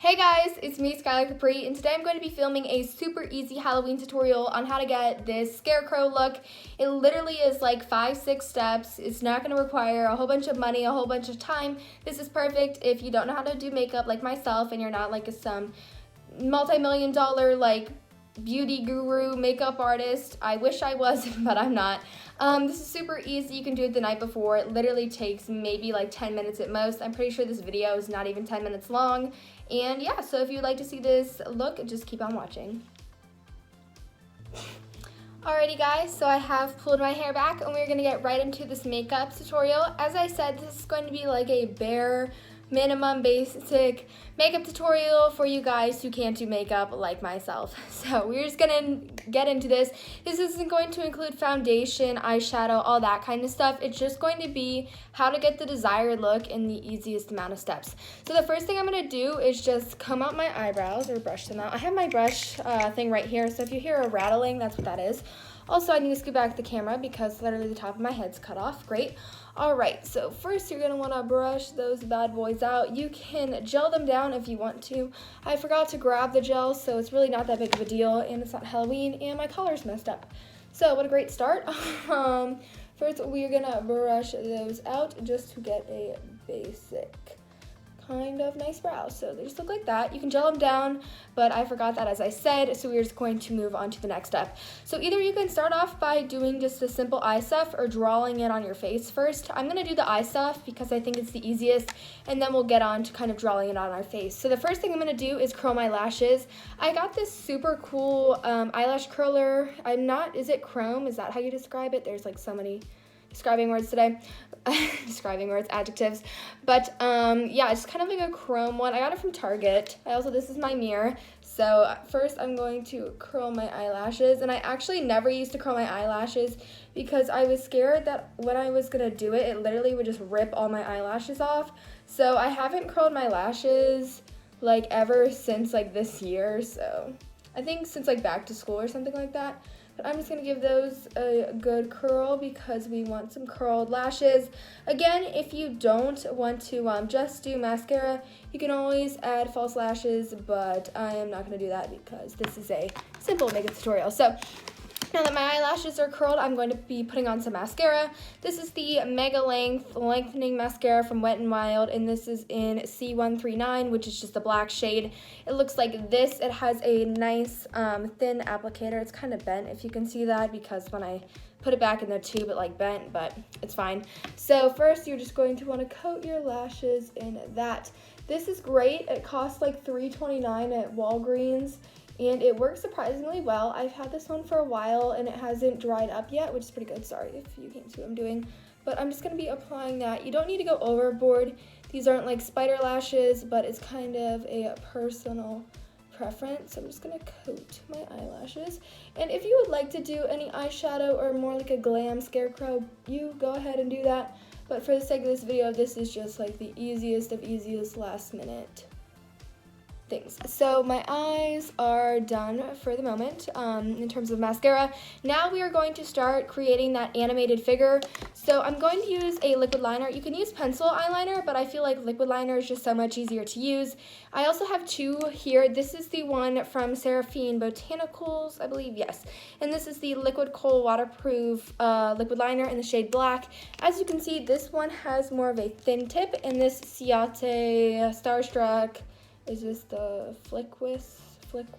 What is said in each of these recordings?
Hey guys, it's me, Skylar Capri, and today I'm going to be filming a super easy Halloween tutorial on how to get this Scarecrow look. It literally is like 5-6 steps. It's not going to require a whole bunch of money, a whole bunch of time. This is perfect if you don't know how to do makeup like myself and you're not like some multi-million dollar like beauty guru makeup artist. I wish I was, but I'm not. This is super easy. You can do it the night before. It literally takes maybe like 10 minutes at most. I'm pretty sure this video is not even 10 minutes long. And yeah, so if you'd like to see this look, just keep on watching. Alrighty guys, so I have pulled my hair back and we're gonna get right into this makeup tutorial. As I said, this is going to be like a bare minimum basic makeup tutorial for you guys who can't do makeup like myself. So we're just gonna get into this. This isn't going to include foundation, eyeshadow, all that kind of stuff. It's just going to be how to get the desired look in the easiest amount of steps. So the first thing I'm gonna do is just comb out my eyebrows or brush them out. I have my brush thing right here, so if you hear a rattling, that's what that is. Also, I need to scoot back the camera because literally the top of my head's cut off. Great. All right, so first you're gonna wanna brush those bad boys out. You can gel them down if you want to. I forgot to grab the gel, so it's really not that big of a deal, and it's not Halloween, and my collar's messed up. So what a great start. First, we're gonna brush those out just to get a basic kind of nice brows. So they just look like that. You can gel them down, but I forgot that as I said, so we're just going to move on to the next step. So either you can start off by doing just a simple eye stuff or drawing it on your face first. I'm gonna do the eye stuff because I think it's the easiest, and then we'll get on to kind of drawing it on our face. So the first thing I'm gonna do is curl my lashes. I got this super cool eyelash curler. Is it chrome? Is that how you describe it? There's like so many describing words today. Adjectives. But yeah, it's kind of like a chrome one. I got it from Target. This is my mirror. So first I'm going to curl my eyelashes, and I actually never used to curl my eyelashes because I was scared that when I was gonna do it, it literally would just rip all my eyelashes off. So I haven't curled my lashes like ever since like this year. So I think since like back to school or something like that. But I'm just going to give those a good curl because we want some curled lashes. Again, if you don't want to just do mascara, you can always add false lashes, but I am not going to do that because this is a simple makeup tutorial. So now that my eyelashes are curled, I'm going to be putting on some mascara. This is the Mega Length Lengthening Mascara from Wet n Wild, and this is in C139, which is just a black shade. It looks like this. It has a nice thin applicator. It's kind of bent, if you can see that, because when I put it back in the tube, it like bent, but it's fine. So first, you're just going to want to coat your lashes in that. This is great. It costs like $3.29 at Walgreens. And it works surprisingly well. I've had this one for a while and it hasn't dried up yet, which is pretty good. Sorry if you can't see what I'm doing. But I'm just gonna be applying that. You don't need to go overboard. These aren't like spider lashes, but it's kind of a personal preference. So I'm just gonna coat my eyelashes. And if you would like to do any eyeshadow or more like a glam scarecrow, you go ahead and do that. But for the sake of this video, this is just like the easiest of easiest last minute things. So my eyes are done for the moment in terms of mascara. Now we are going to start creating that animated figure. So I'm going to use a liquid liner. You can use pencil eyeliner, but I feel like liquid liner is just so much easier to use. I also have two here. This is the one from Seraphine Botanicals, I believe, yes. And this is the Liquid Kohl Waterproof liquid liner in the shade black. As you can see, this one has more of a thin tip, and this Ciate Starstruck, is this the Flick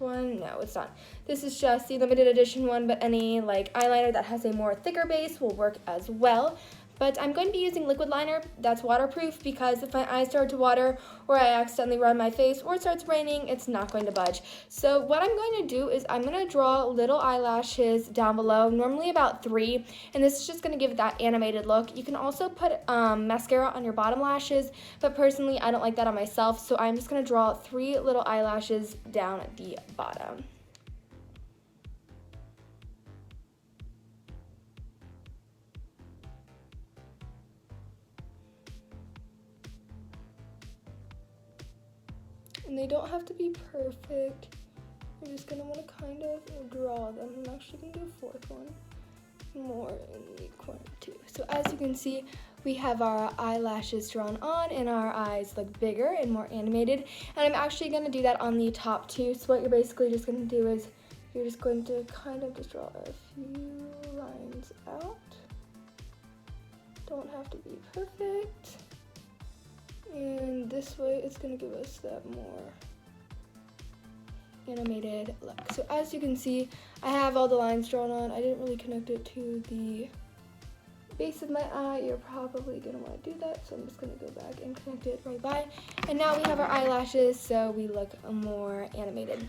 one? No, it's not. This is just the limited edition one, but any like eyeliner that has a more thicker base will work as well. But I'm going to be using liquid liner that's waterproof because if my eyes start to water or I accidentally rub my face or it starts raining, it's not going to budge. So what I'm going to do is I'm going to draw little eyelashes down below, normally about 3, and this is just going to give it that animated look. You can also put mascara on your bottom lashes, but personally I don't like that on myself, so I'm just going to draw 3 little eyelashes down at the bottom. And they don't have to be perfect. You're just gonna want to kind of draw them. I'm actually gonna do a 4th one more in the corner too. So as you can see, we have our eyelashes drawn on and our eyes look bigger and more animated. And I'm actually going to do that on the top too. So what you're basically just going to do is you're just going to kind of just draw a few lines out. Don't have to be perfect. And this way it's going to give us that more animated look. So as you can see, I have all the lines drawn on. I didn't really connect it to the base of my eye. You're probably going to want to do that, so I'm just going to go back and connect it right by. And now we have our eyelashes, so we look more animated.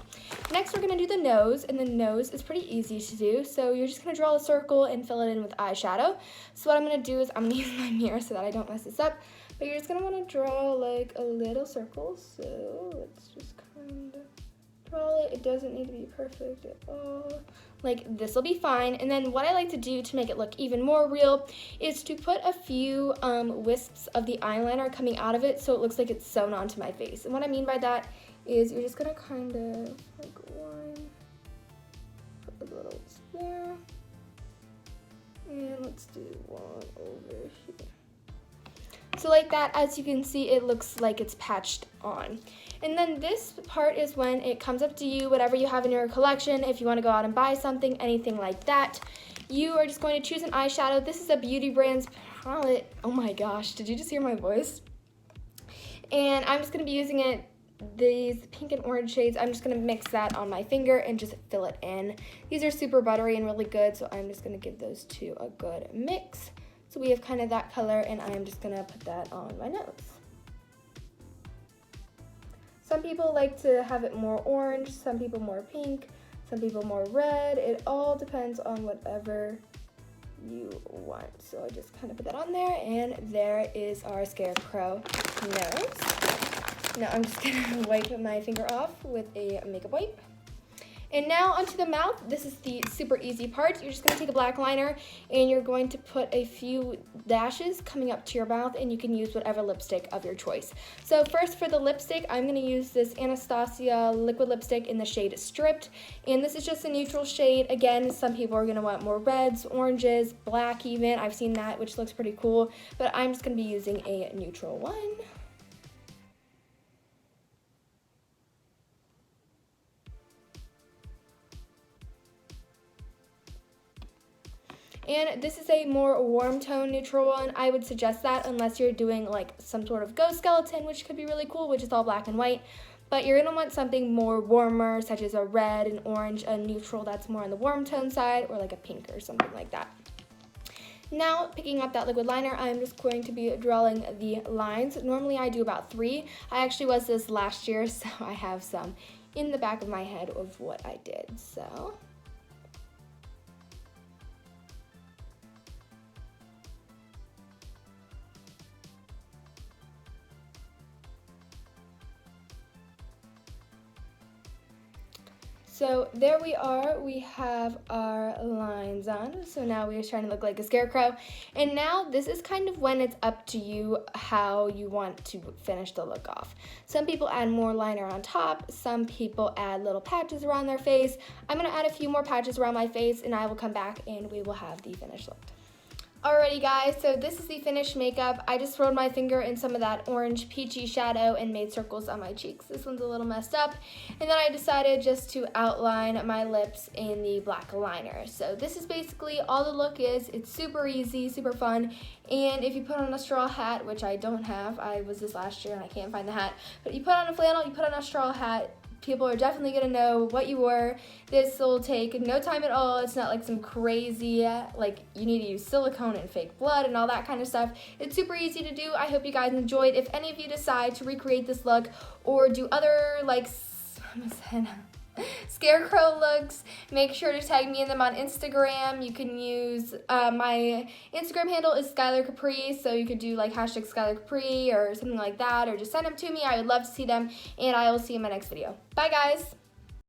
Next, we're going to do the nose, and the nose is pretty easy to do. So you're just going to draw a circle and fill it in with eyeshadow. So what I'm going to do is I'm going to use my mirror so that I don't mess this up. But you're just going to want to draw like a little circle. So let's just kind of draw it. It doesn't need to be perfect at all. Like this will be fine. And then what I like to do to make it look even more real is to put a few wisps of the eyeliner coming out of it so it looks like it's sewn onto my face. And what I mean by that is you're just gonna kind of like put the little there. And let's do one over here. So like that, as you can see, it looks like it's patched on. And then this part is when it comes up to you, whatever you have in your collection, if you want to go out and buy something, anything like that. You are just going to choose an eyeshadow. This is a Beauty Brands palette. Oh my gosh, did you just hear my voice? And I'm just going to be using these pink and orange shades. I'm just going to mix that on my finger and just fill it in. These are super buttery and really good, so I'm just going to give those two a good mix. So we have kind of that color, and I'm just going to put that on my nose. Some people like to have it more orange, some people more pink, some people more red. It all depends on whatever you want. So I just kind of put that on there, and there is our Scarecrow nose. Now I'm just gonna wipe my finger off with a makeup wipe. And now onto the mouth. This is the super easy part. You're just gonna take a black liner and you're going to put a few dashes coming up to your mouth, and you can use whatever lipstick of your choice. So first for the lipstick, I'm gonna use this Anastasia liquid lipstick in the shade Stripped. And this is just a neutral shade. Again, some people are gonna want more reds, oranges, black even. I've seen that, which looks pretty cool, but I'm just gonna be using a neutral one. And this is a more warm tone neutral one. I would suggest that unless you're doing like some sort of ghost skeleton, which could be really cool, which is all black and white. But you're gonna want something more warmer, such as a red, an orange, a neutral that's more on the warm tone side, or like a pink or something like that. Now, picking up that liquid liner, I'm just going to be drawing the lines. Normally I do about 3. I actually was this last year, so I have some in the back of my head of what I did, so. So there we are, we have our lines on. So now we're trying to look like a scarecrow. And now this is kind of when it's up to you how you want to finish the look off. Some people add more liner on top, some people add little patches around their face. I'm gonna add a few more patches around my face, and I will come back and we will have the finished look. Alrighty guys, so this is the finished makeup. I just rolled my finger in some of that orange peachy shadow and made circles on my cheeks. This one's a little messed up. And then I decided just to outline my lips in the black liner. So this is basically all the look is. It's super easy, super fun. And if you put on a straw hat, which I don't have, I was this last year and I can't find the hat. But you put on a flannel, you put on a straw hat, people are definitely gonna know what you wore. This will take no time at all. It's not like some crazy, like you need to use silicone and fake blood and all that kind of stuff. It's super easy to do. I hope you guys enjoyed. If any of you decide to recreate this look or do other like scarecrow looks, make sure to tag me in them on Instagram. You can use my Instagram handle is Skylar Capri, so you could do like hashtag Skylar Capri or something like that, or just send them to me. I would love to see them, and I will see you in my next video. Bye guys.